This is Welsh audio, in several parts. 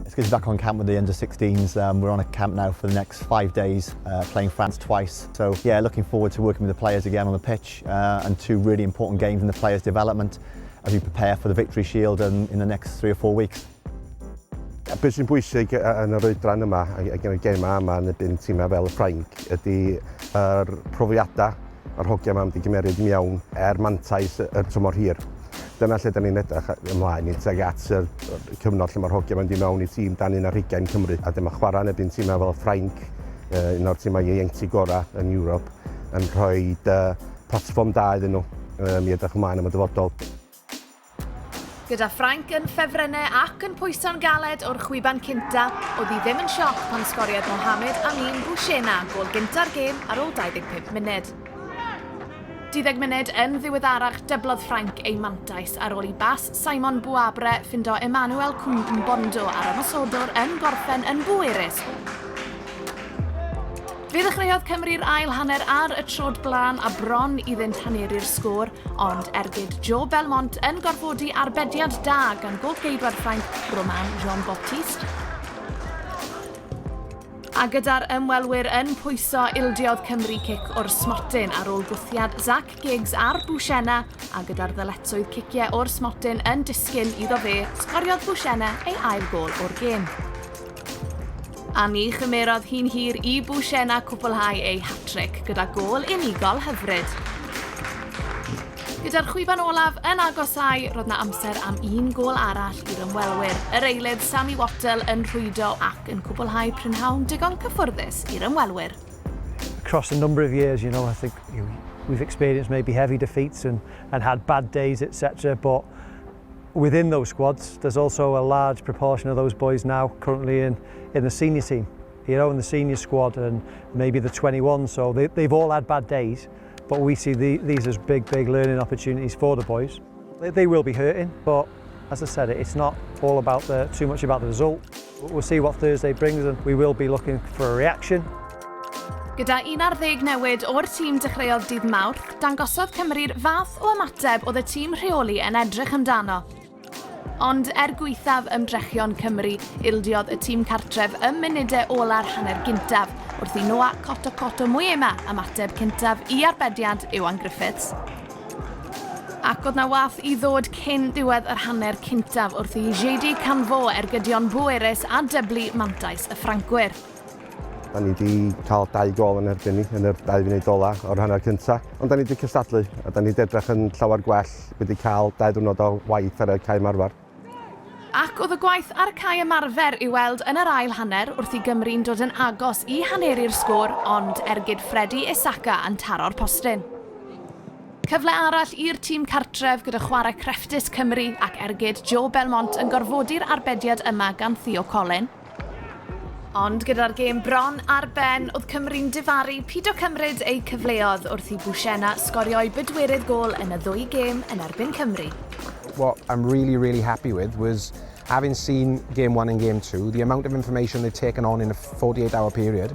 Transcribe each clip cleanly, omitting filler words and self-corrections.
It's good to be back on camp with the under-16s. We're on a camp now for the next 5 days, playing France twice. So yeah, looking forward to working with the players again on the pitch and 2 really important games in the players' development as we prepare for the Victory Shield in the next 3 or 4 weeks. Be sy'n bwysig yn yr oedran yma, ac yn y gêm yma yn y byn tîmau fel y Ffranc, ydy profiadau a'r hogia yma wedi gymeryd mewn mantais y tymor hir. Dyna lle da ni'n edrych ymlaen i tuag at y cyfnod lle mae'r hogia yma'n di mewn i tîm Dan 20 Cymru. A dyma chwarae yn y byn tîmau fel y Ffranc, un o'r tîmau ieuenctid gorau yn Ewrop, yn rhoi platfform da iddyn nhw i edrych ymlaen am y dyfodol. Gyda Ffranc yn ffefrynnau ac yn pwyso'n galed o'r chwiban cynta, oedd hi ddim yn sioc pan sgoriad Mohamed Amin Bouchena gol gynta'r gêm ar ôl 25 munud. 12 munud yn ddiweddarach dyblodd Ffranc ei mantais ar ôl i bas Simon Bouabre ffindo Emmanuel Bondo ar ymosodwr yn gorffen yn bwerus. Fe ddechreuodd Cymru'r ail hanner ar y trod blaen a bron iddynt haneri'r sgôr, ond ergyd Joe Belmont yn gorfodi arbediad da gan golgeidwad Ffrainc Romain Jean-Baptiste. A gyda'r ymwelwyr yn pwyso ildiodd Cymru cic o'r smotyn ar ôl gwthiad Zach Giggs ar Bouchena, a gyda'r ddyletswydd ciciau o'r smotyn yn disgyn iddo fe, sgoriodd Bouchena ei ail gol o'r gêm. A ni chymerodd hi'n hir i Bouchena cwblhau ei hat-trick gyda gôl unigol hyfryd. Gyda'r chwiban olaf yn agosau, roedd na amser am 1 gôl arall i'r ymwelwyr. Yr eilydd Sammy Wattle yn rhwydo ac yn cwblhau prynhawn digon cyffwrddus i'r ymwelwyr. Across a number of years, I think we've experienced maybe heavy defeats and had bad days, etc. But within those squads, there's also a large proportion of those boys now currently in the senior team, in the senior squad and maybe the 21. So they've all had bad days, but we see these as big learning opportunities for the boys. They will be hurting, but as I said, it's not all about too much about the result. We'll see what Thursday brings and we will be looking for a reaction. Gyda 11 newid o'r tîm dechreuodd dydd Mawrth, dangosodd Cymru'r fath o ymateb oedd y tîm rheoli yn edrych amdano. Ond gwaethaf ymdrechion Cymru, ildiodd y tîm cartref ym munudau ola'r hanner gyntaf, wrth i Noah Coto mwy yma ymateb cyntaf i arbediad Iwan Griffiths. Ac oedd na wath i ddod cyn diwedd yr hanner cyntaf wrth i JD Canfo ergydion bwerus a dyblu mantais y Ffrancwyr. Da ni wedi cael 2 gol yn erbyn ni yn yr 2 funud ola o'r hanner cyntaf, ond da ni wedi cystadlu a da ni wedi edrych yn llawer gwell wedi cael 2 diwrnod o waith ar y cae ymarfer. Ac oedd y gwaith ar y cae ymarfer i weld yn yr ail hanner wrth i Gymru'n dod yn agos i haneri'r sgôr, ond ergyd Freddie Isaka yn taro'r postyn. Cyfle arall i'r tîm cartref gyda chwarae crefftus Cymru ac ergyd Joe Belmont yn gorfodi'r arbediad yma gan Theo Collin. Ond gyda'r gêm bron ar ben, oedd Cymru'n difaru pido cymryd ei cyfleoedd wrth i Bouchena sgorio'i bedwerydd gôl yn y 2 gêm yn erbyn Cymru. What I'm really happy with was having seen game 1 and game 2, the amount of information they've taken on in a 48-hour period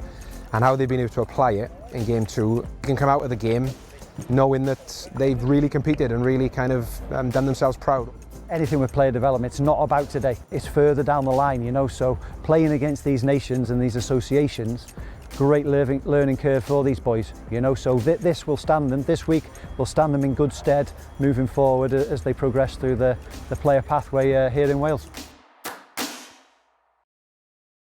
and how they've been able to apply it in game 2. You can come out of the game knowing that they've really competed and really kind of done themselves proud. Anything with player development, it's not about today, it's further down the line, so playing against these nations and these associations, great learning curve for these boys, so this will stand them, this week will stand them in good stead moving forward as they progress through the player pathway here in Wales.